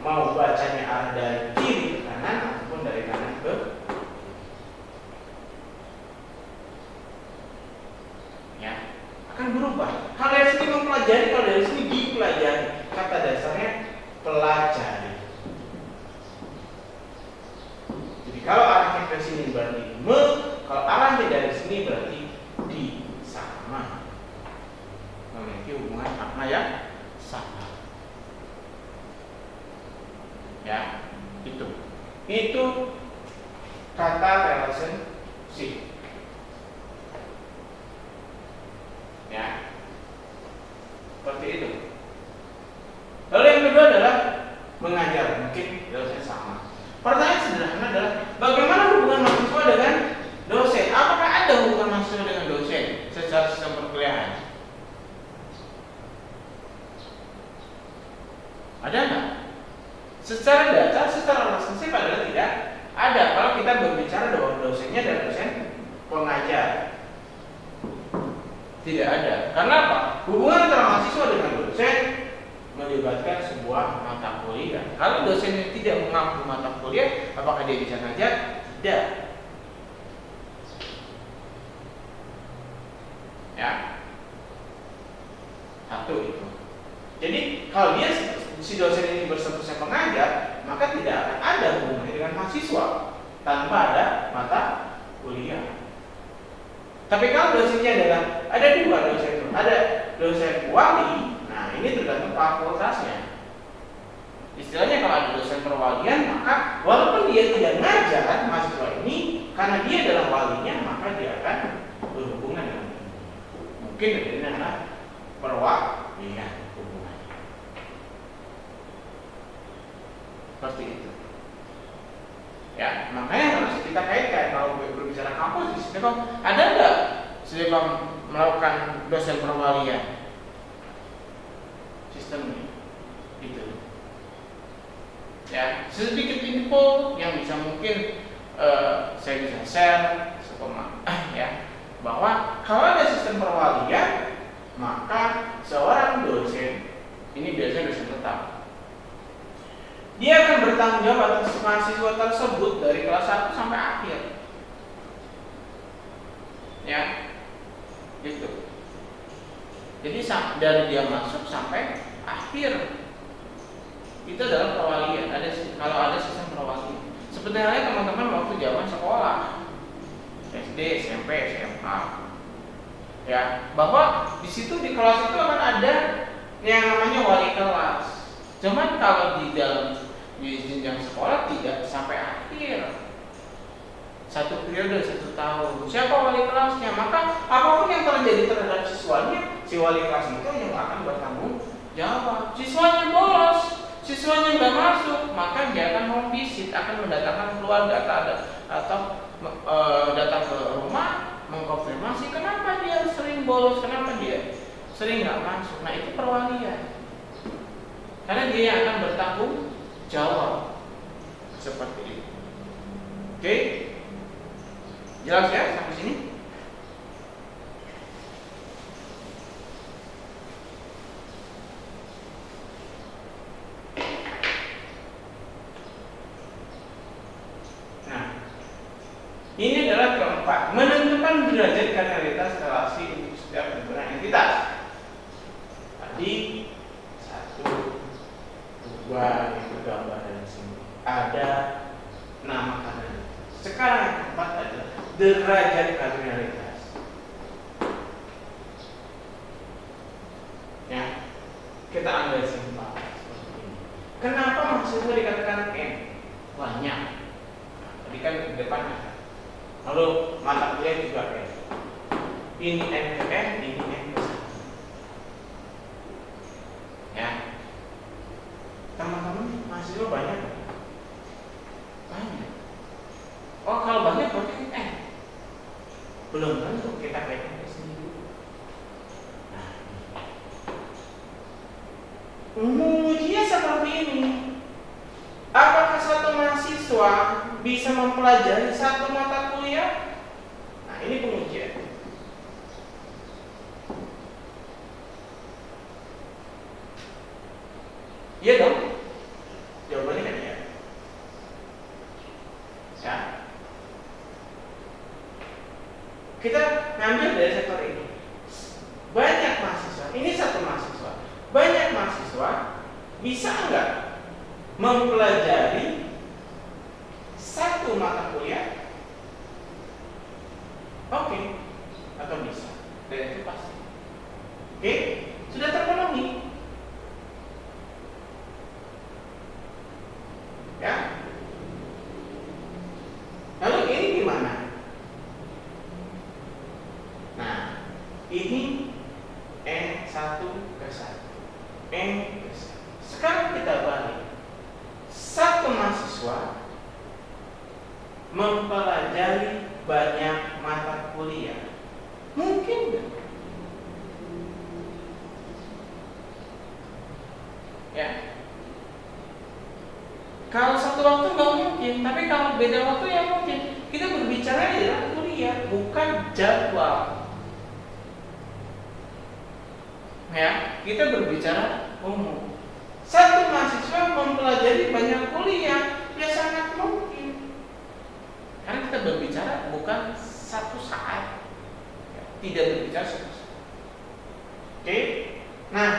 Mau bacanya arah dari kiri ke kanan ataupun dari kanan ke ya, akan berubah. Hal dari sini mempelajari, kalau dari sini dipelajari. Kata dasarnya pelajari. Jadi kalau arahnya ke sini berarti kalau arahnya dari sini berarti di sama. Memiliki hubungan makna yang sama. Ya, itu kata relationship. Ya, seperti itu. Lalu yang kedua adalah mengajar. Mungkin dosen sama. Pertanyaan sederhana adalah bagaimana hubungan mahasiswa dengan dosen? Apakah ada hubungan mahasiswa dengan dosen secara sistem perkuliahan? Ada nggak? Secara data, secara relationship adalah tidak ada. Kalau kita berbicara bahwa dosennya adalah dosen pengajar, tidak ada. Karena apa? Hubungan antara mahasiswa dengan dosen melibatkan sebuah mata kuliah. Kalau dosennya tidak mengampu mata kuliah, apakah dia bisa ngajar? Tidak. Ya, satu itu. Jadi kalau dia si dosen ini berstatusnya pengajar, maka tidak akan ada hubungannya dengan mahasiswa tanpa ada mata kuliah. Tapi kalau dosennya adalah ada dua dosen, ada dosen wali, nah ini tergantung fakultasnya. Istilahnya kalau ada dosen perwalian, maka walaupun dia tidak ngajar mahasiswa ini, karena dia adalah walinya, maka dia akan berhubungan dengan mungkin ini adalah perwalian hubungannya. Seperti itu. Ya, makanya harus kita kaitkan kalau berbicara kampus di sini kok ada nggak Silkom melakukan dosen perwalian sistemnya itu. Ya, sedikit info yang bisa mungkin saya bisa share ya, bahwa kalau ada sistem perwalian maka seorang dosen ini biasanya dosen tetap. Dia akan bertanggung jawab atas mahasiswa tersebut dari kelas 1 sampai akhir. Ya, gitu. Jadi dari dia masuk sampai akhir itu adalah perwalian. Kalau ada sistem perwalian. Seperti halnya teman-teman waktu zaman sekolah, SD, SMP, SMA. Ya, bahwa di situ di kelas itu akan ada yang namanya wali kelas. Cuman kalau di jenjang sekolah tidak sampai akhir, satu periode 1 tahun. Siapa wali kelasnya? Maka apapun yang terjadi terhadap siswanya, si wali kelas itu yang akan bertanggung jawab. Siswanya bolos, siswanya nggak masuk, maka dia akan memvisit, akan mendatangkan keluarga atau datang ke rumah mengkonfirmasi kenapa dia sering bolos, kenapa dia sering nggak masuk. Nah itu perwalian. Karena dia yang akan bertanggung jawab seperti itu. Oke, jelas ya sampai sini? derajat kardinalitas relasi untuk setiap himpunan entitas. Tadi 1, 2 itu gambar dari sini. Ada nama kardinalitas. Sekarang yang keempat adalah derajat kardinalitas. Ya, kita ambil simpel seperti ini. Kenapa mahasiswa dikatakan N? Banyak. Tadi kan di depan ada. Lalu mata kuliah juga N. Ini N ke N, ini N ke 1. Ya, teman-teman mahasiswa banyak. Banyak. Oh, kalau banyak berarti N. Belum tentu, kita kaitkan ke sini dulu. Nah, mengujinya seperti ini. Apakah satu mahasiswa bisa mempelajari satu mata kuliah? Nah, ini pengujian. Iya dong? Jawabannya kan iya. Ya. Kita ngambil dari sektor ini. Banyak mahasiswa, ini satu mahasiswa. Banyak mahasiswa bisa enggak mempelajari satu mata kuliah? Oke, atau bisa. Dan itu pasti. Oke, sudah terpenuhi. Ya. Lalu ini gimana? Nah, ini N1 ke 1. N ke 1. Sekarang kita balik. Satu mahasiswa mempelajari banyak mata kuliah. Mungkin enggak? Ya. Kalau satu waktu nggak mungkin, tapi kalau beda waktu ya mungkin. Kita berbicara adalah kuliah, bukan jadwal. Ya, kita berbicara umum. Satu mahasiswa mempelajari banyak kuliah, ya sangat mungkin. Karena kita berbicara bukan satu saat, tidak berbicara satu saat. Oke, nah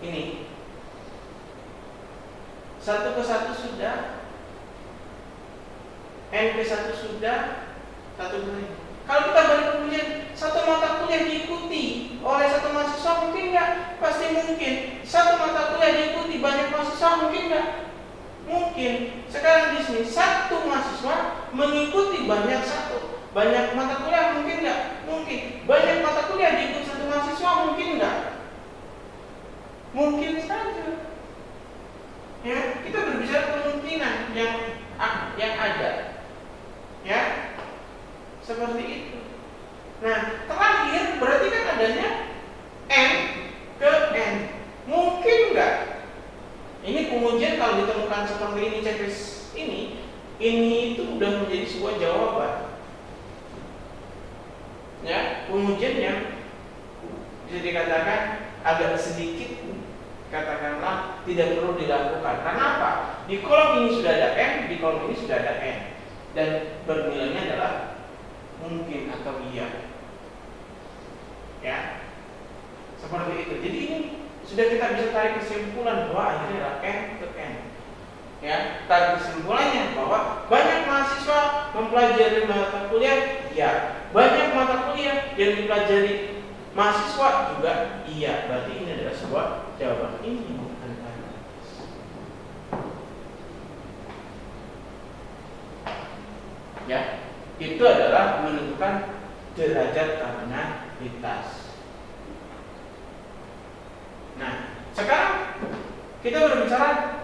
ini 1 ke 1 sudah, N ke 1 sudah, 1 ke 1. Kalau kita balik kemudian satu mata kuliah diikuti oleh satu mahasiswa mungkin nggak? Pasti mungkin. Satu mata kuliah diikuti banyak mahasiswa mungkin nggak? Mungkin. Sekarang di sini satu mahasiswa mengikuti banyak mata kuliah mungkin nggak? Mungkin. Banyak mata kuliah diikuti satu mahasiswa mungkin nggak? Mungkin saja. Ya, kita berbicara kemungkinan yang ada. Ya. Seperti itu. Nah, terakhir berarti kan adanya N ke N. Mungkin enggak? Ini pengujian kalau ditemukan seperti ini checklist ini itu udah menjadi sebuah jawaban. Ya, pengujian yang bisa dikatakan agak sedikit katakanlah tidak perlu dilakukan. Karena apa? Di kolom ini sudah ada N, di kolom ini sudah ada N. Dan bernilainya adalah mungkin atau iya. Ya. Seperti itu. Jadi ini sudah kita bisa tarik kesimpulan bahwa akhirnya adalah N ke N. Ya, tarik kesimpulannya bahwa banyak mahasiswa mempelajari mata kuliah, ya. Banyak mata kuliah yang dipelajari mahasiswa juga iya. Berarti ini adalah sebuah jawaban. Ini bukan tanda. Ya. Itu adalah menentukan derajat kardinalitas. Nah, sekarang kita berbicara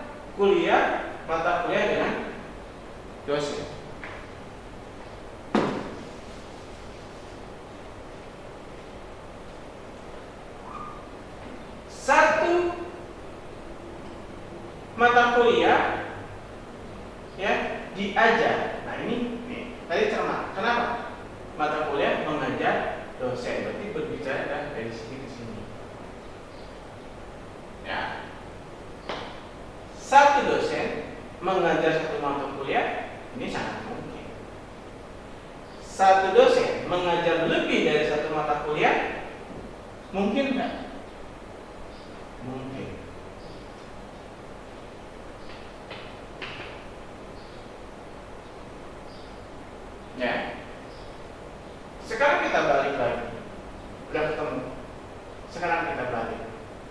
mata kuliah dengan dosen. Satu mata kuliah ya diajar. Nah, ini tadi cermat. Kenapa? Mata kuliah mengajar dosen, berarti berbicara dari sini ke sini. Ya. Satu dosen mengajar satu mata kuliah, ini sangat mungkin. satu dosen mengajar lebih dari satu mata kuliah? Mungkin nggak? Mungkin. Ya. Sekarang kita balik lagi. Udah ketemu. Sekarang kita balik.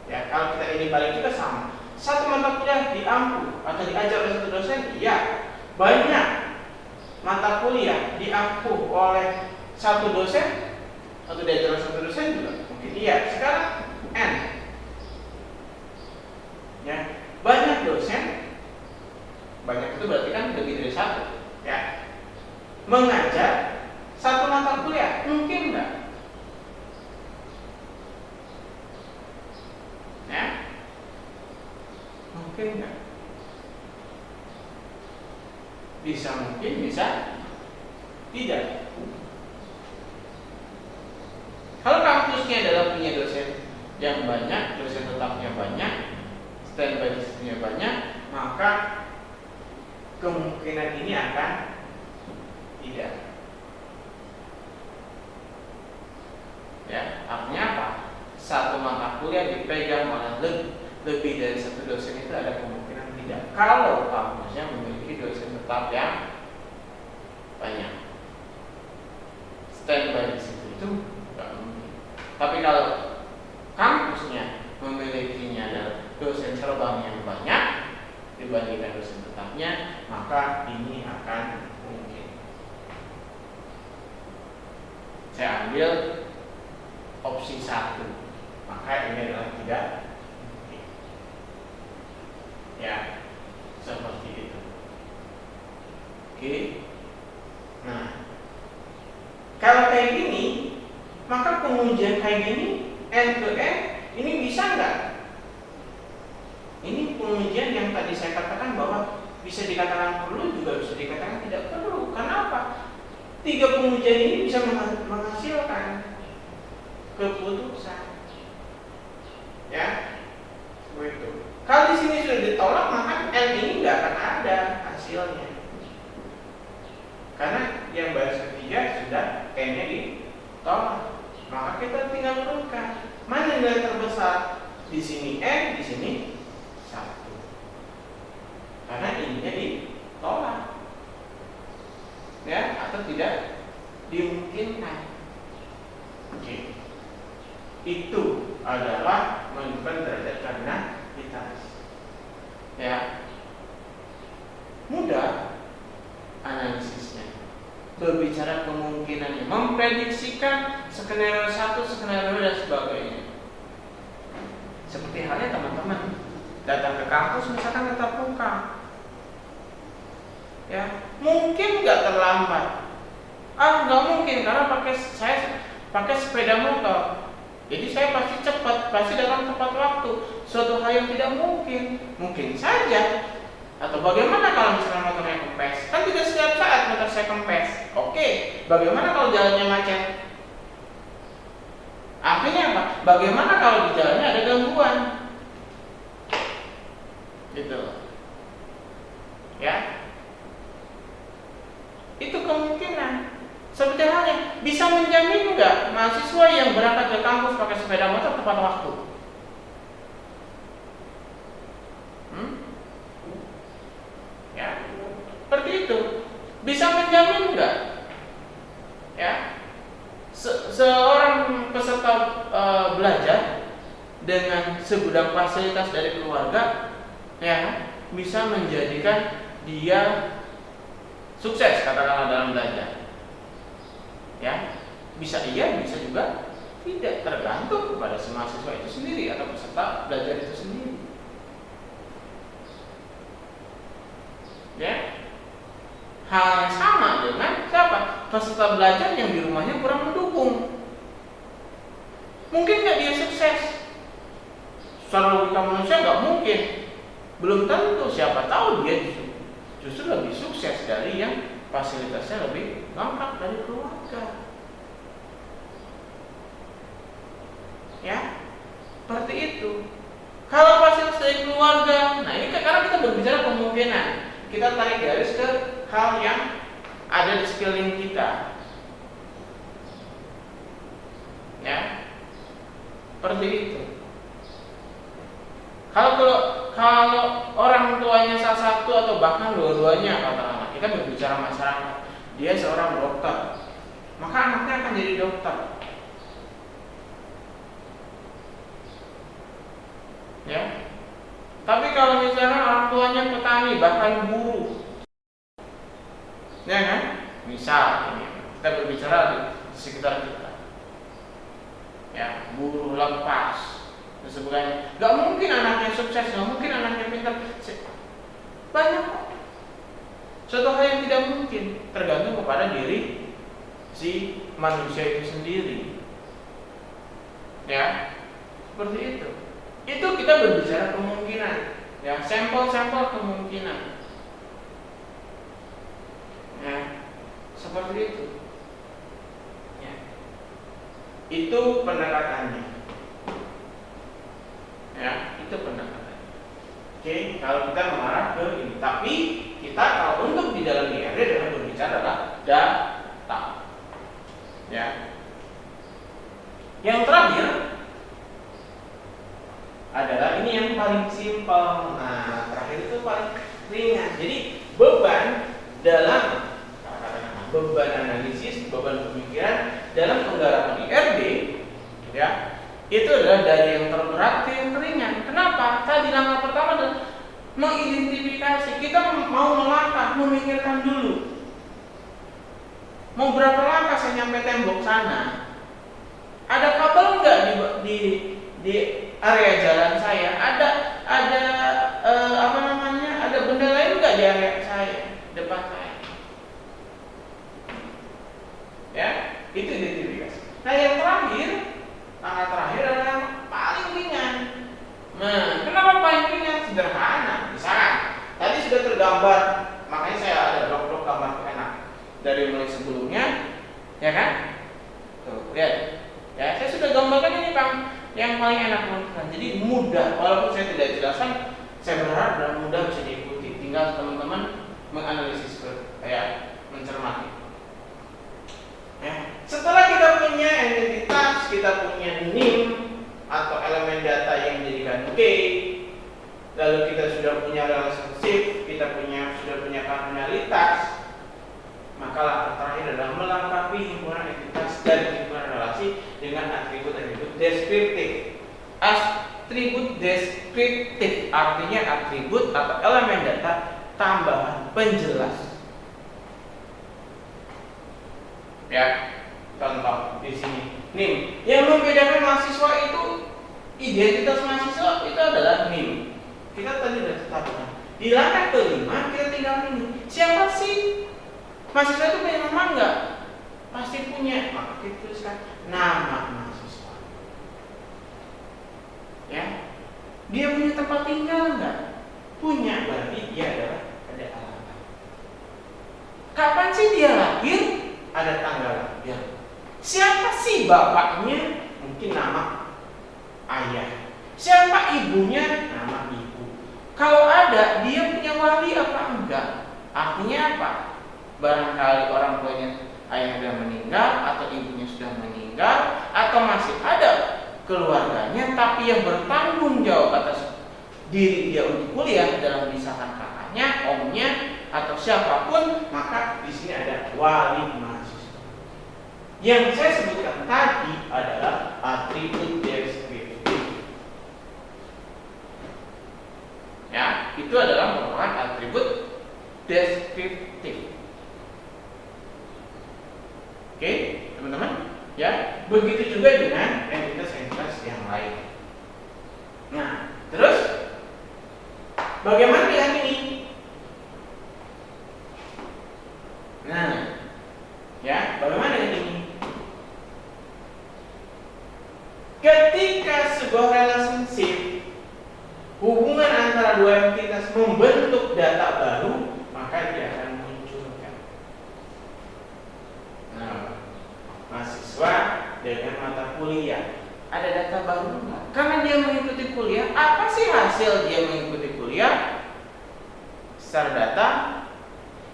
Ya, kalau kita ini balik juga sama. Satu mata kuliah diampu atau diajar oleh satu dosen, iya. Banyak mata kuliah diampu oleh satu dosen atau diajar oleh satu dosen juga mungkin iya. Sekarang N. Ya, banyak dosen, banyak itu berarti kan lebih dari satu. Ya, mengajar satu mata kuliah mungkin enggak? Ya, mungkin enggak? Bisa mungkin, bisa tidak. Kalau kampusnya adalah punya dosen yang banyak, dosen tetapnya banyak, standby nya banyak, maka kemungkinan ini akan tidak. Ya, artinya apa? Satu mata kuliah dipegang oleh lebih dari satu dosen itu ada kemungkinan tidak. Kalau kampusnya memiliki dosen tetap yang banyak, standby di situ itu nggak mungkin. Tapi kalau kampusnya memilikinya adalah dosen terbang yang banyak dibandingkan dosen tetapnya, maka ini akan mungkin. Saya ambil opsi 1, maka ini adalah tidak mungkin. Ya, seperti itu. Oke. Nah, kalau kayak gini, maka pengujian kayak gini end to end ini bisa nggak? Ini pengujian yang tadi saya katakan bahwa bisa dikatakan perlu, juga bisa dikatakan tidak perlu. Kenapa? 3 pengujian ini bisa menghasilkan keputusan. Ya, begitu. Kalau di sini sudah ditolak, maka L ini nggak akan ada hasilnya. Karena yang baris ketiga sudah N-nya ditolak. Maka kita tinggal tentukan mana nilai terbesar. Di sini N, di sini 1. Karena ininya ditolak. Ya, atau tidak dimungkinkan. Oke. Itu adalah menentukan derajat kardinalitas. Ya, mudah analisisnya. Berbicara kemungkinannya, memprediksikan skenario 1, skenario 2 dan sebagainya. Seperti halnya teman-teman datang ke kampus misalkan tetap muka. Ya, mungkin nggak terlambat. Nggak mungkin karena saya pakai sepeda motor. Jadi saya pasti cepat, pasti datang tepat waktu. Suatu hal yang tidak mungkin saja. Atau bagaimana kalau misalnya motornya kempes? Kan tidak setiap saat motor saya kempes. Oke, bagaimana kalau jalannya macet? Artinya apa? Bagaimana kalau di jalannya ada gangguan? Gitu. Ya. Itu kemungkinan. Seperti halnya, bisa menjamin nggak mahasiswa yang berangkat ke kampus pakai sepeda motor tepat waktu? Ya, seperti itu. Bisa menjamin nggak? Ya, seorang peserta belajar dengan segudang fasilitas dari keluarga, ya, bisa menjadikan dia sukses katakanlah dalam belajar. Ya, bisa iya, bisa juga tidak, tergantung kepada si mahasiswa itu sendiri atau peserta belajar itu sendiri. Ya, hal yang sama dengan siapa? Peserta belajar yang di rumahnya kurang mendukung. Mungkin nggak dia sukses? Secara logika manusia nggak mungkin. Belum tentu, siapa tahu dia justru lebih sukses dari yang fasilitasnya lebih lengkap dari keluarga. Ya, seperti itu. Kalau fasilitas dari keluarga, nah ini karena kita berbicara kemungkinan, kita tarik garis ke hal yang ada di sekeliling kita. Ya, seperti itu. Kalau orang tuanya salah satu atau bahkan dua-duanya, katakanlah kita berbicara masyarakat, dia seorang dokter, maka anaknya akan jadi dokter. Ya. Tapi kalau misalnya orang tuanya petani bahkan buruh, ya kan? Misal ini kita berbicara di sekitar kita, ya, buruh lepas dan sebagainya. Gak mungkin anaknya sukses, gak mungkin anaknya pintar. Banyak kok. Suatu hal yang tidak mungkin, tergantung kepada diri si manusia itu sendiri. Ya, seperti itu. Itu kita berbicara kemungkinan, ya, sampel-sampel kemungkinan. Ya, seperti itu. Ya. Itu pendekatannya. Ya, itu pendekatan. Oke, kalau kita mengarah ke ini, tapi kita kalau untuk di dalam IRD adalah berbicara adalah data. Ya. Yang terakhir adalah ini yang paling simpel. Nah, terakhir itu paling ringan. Jadi beban dalam beban analisis, beban pemikiran dalam penggarapan IRD, ya, itu adalah dari yang terberat ke yang ringan. Kenapa? Tadi langkah pertama adalah mengidentifikasi. Kita mau melangkah, memikirkan dulu. Mau berapa langkah saya nyampe tembok sana? Ada kabel enggak di area jalan saya? Ada Ada benda lain enggak di area saya, depan saya? Ya, itu identifikasi. Nah, yang terakhir, langkah terakhir adalah yang paling ringan. Nah, kenapa paling ringan? Sederhana. Misalkan tadi sudah tergambar, makanya saya ada blok-blok gambar enak dari mulai sebelumnya, ya kan? Tuh, lihat. Ya, saya sudah gambarkan ini, Bang, yang paling enak menurut. Jadi mudah, walaupun saya tidak jelaskan, saya berharap dan mudah bisa diikuti. Tinggal teman-teman menganalisis, ya, mencermati. Ya. Setelah kita punya identitas, kita punya NIM atau elemen data yang dijadikan key, lalu kita sudah punya relationship, kita sudah punya kanonalitas, maka langkah terakhir adalah melengkapi himpunan entitas dan himpunan relasi dengan atribut-atribut deskriptif. Atribut deskriptif artinya atribut atau elemen data tambahan penjelas. Ya, contoh di sini NIM. Yang membedakan mahasiswa itu, identitas mahasiswa itu adalah NIM. Kita tadi sudah tetapkan. Di langkah kelima kita tinggal ini. Siapa sih? Mahasiswa itu punya nama enggak? Pasti punya. Maka kita tuliskan nama mahasiswa. Ya. Dia punya tempat tinggal enggak? Punya. Berarti dia adalah ada alamat. Kapan sih dia lahir? Ada tanggal lahir. Siapa sih bapaknya? Mungkin nama ayah. Siapa ibunya? Nama ibu. Kalau ada, dia punya wali apa enggak? Artinya apa? Barangkali orang tuanya ayah sudah meninggal atau ibunya sudah meninggal atau masih ada keluarganya, tapi yang bertanggung jawab atas diri dia untuk kuliah dalam misalkan kakaknya, omnya atau siapapun, maka di sini ada wali mahasiswa. Yang saya sebutkan tadi adalah atribut deskriptif. Ya, itu adalah merupakan atribut deskriptif. Oke, teman-teman, ya, begitu juga dengan entitas-entitas yang lain. Nah, terus bagaimana dengan ini? Nah, ya, bagaimana dengan ini? Ketika sebuah relationship, hubungan antara dua entitas membentuk data baru, maka dia akan munculkan. Nah, mahasiswa dengan mata kuliah, ada data baru enggak? Karena dia mengikuti kuliah, apa sih hasil dia mengikuti kuliah? Secara data,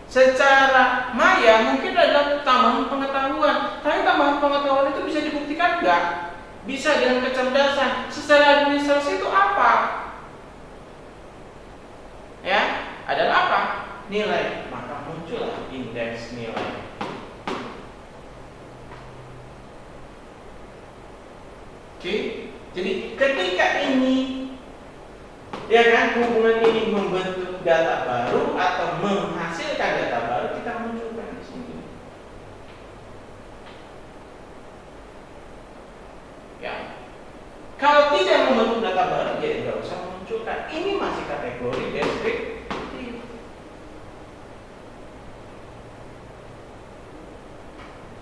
secara maya mungkin adalah tambahan pengetahuan, tapi tambahan pengetahuan itu bisa dibuktikan enggak? Bisa dengan kecerdasan. Secara administrasi itu apa? Ya, adalah apa? Nilai. Maka muncullah indeks nilai. Oke, jadi ketika ini, ya kan, hubungan ini membentuk data baru atau menghasilkan data baru, kita munculkan di sini. Ya, kalau tidak membentuk data baru, jadi nggak usah munculkan. Ini masih kategori deskriptif.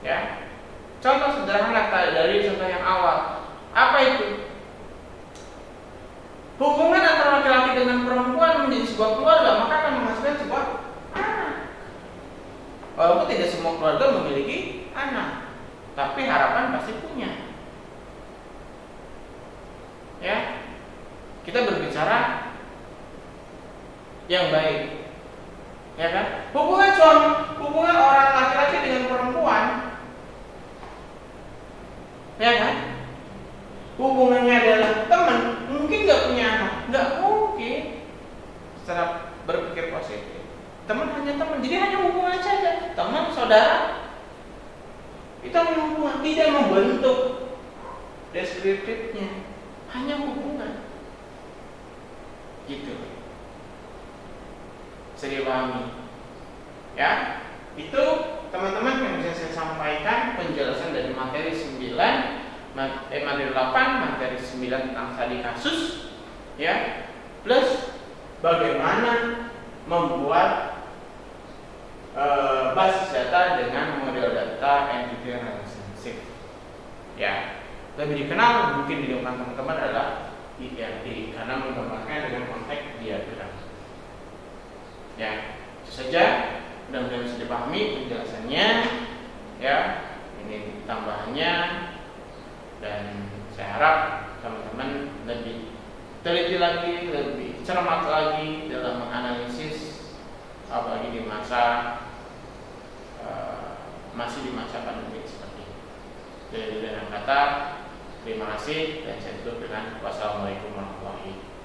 Ya, contoh sederhana dari contoh yang awal. Apa itu? Hubungan antara laki-laki dengan perempuan menjadi sebuah keluarga, maka akan menghasilkan sebuah anak. Walaupun tidak semua keluarga memiliki anak, tapi harapan pasti punya. Ya, kita berbicara yang baik, ya kan? Hubungan orang laki-laki dengan perempuan, ya kan? Hubungannya adalah teman, mungkin nggak punya anak, nggak mungkin. Secara berpikir positif, teman hanya teman, jadi hanya hubungan saja, teman, saudara. Itu hanya hubungan, tidak membentuk deskriptifnya, hanya hubungan. Gitu. Bisa dipahami? Ya, itu teman-teman yang bisa saya sampaikan penjelasan dari materi 9. Materi 8, materi 9 tentang studi kasus, ya, plus bagaimana membuat basis data dengan model data entity relationship. Ya, lebih dikenal mungkin di lingkungan teman-teman adalah ERD karena menggambarkan dengan konteks diagram. Ya, itu saja. Mudah-mudahan bisa dipahami penjelasannya. Ya, ini tambahannya. Dan saya harap teman-teman lebih teliti lagi, lebih cermat lagi dalam menganalisis, apalagi di masih di masa pandemi seperti ini. Jadi dengan kata terima kasih dan saya tutup dengan wassalamualaikum warahmatullahi wabarakatuh.